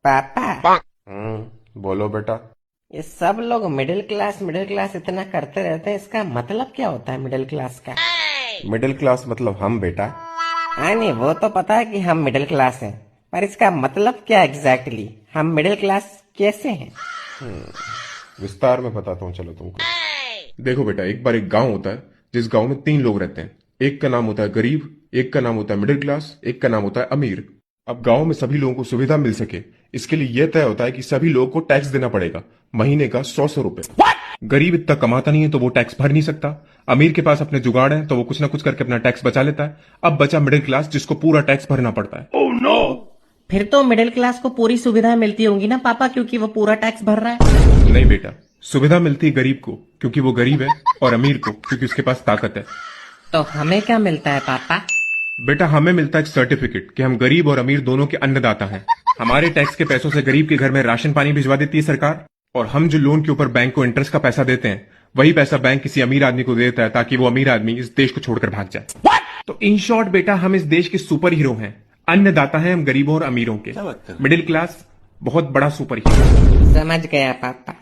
पापा, बोलो बेटा। ये सब लोग मिडिल क्लास इतना करते रहते हैं, इसका मतलब क्या होता है मिडिल क्लास का? मिडिल क्लास मतलब हम बेटा। हाँ नहीं, वो तो पता है कि हम मिडिल क्लास हैं, पर इसका मतलब क्या एग्जैक्टली? हम मिडिल क्लास कैसे हैं? विस्तार में बताता हूँ चलो तुमको। देखो बेटा, एक बार एक गांव होता है जिस गांव में 3 लोग रहते हैं। एक का नाम होता है गरीब, एक का नाम होता है मिडिल क्लास, एक का नाम होता है अमीर। अब गांव में सभी लोगों को सुविधा मिल सके, इसके लिए यह तय होता है कि सभी लोगों को टैक्स देना पड़ेगा, महीने का 100 रुपए। गरीब इतना कमाता नहीं है तो वो टैक्स भर नहीं सकता। अमीर के पास अपने जुगाड़ है तो वो कुछ ना कुछ करके अपना टैक्स बचा लेता है। अब बचा मिडिल क्लास जिसको पूरा टैक्स भरना पड़ता है। फिर तो मिडिल क्लास को पूरी सुविधा मिलती होंगी ना पापा, क्योंकि वो पूरा टैक्स भर रहा है। नहीं बेटा, सुविधा मिलती है गरीब को क्योंकि वो गरीब है, और अमीर को क्योंकि उसके पास ताकत है। तो हमें क्या मिलता है पापा? बेटा, हमें मिलता है एक सर्टिफिकेट कि हम गरीब और अमीर दोनों के अन्नदाता हैं। हमारे टैक्स के पैसों से गरीब के घर में राशन पानी भिजवा देती है सरकार, और हम जो लोन के ऊपर बैंक को इंटरेस्ट का पैसा देते हैं, वही पैसा बैंक किसी अमीर आदमी को देता है ताकि वो अमीर आदमी इस देश को छोड़कर भाग जाए। तो इन शॉर्ट बेटा, हम इस देश के सुपर हीरो हैं। अन्नदाता हैं हम गरीबों और अमीरों के। मिडिल क्लास बहुत बड़ा सुपर हीरो। समझ गया पापा।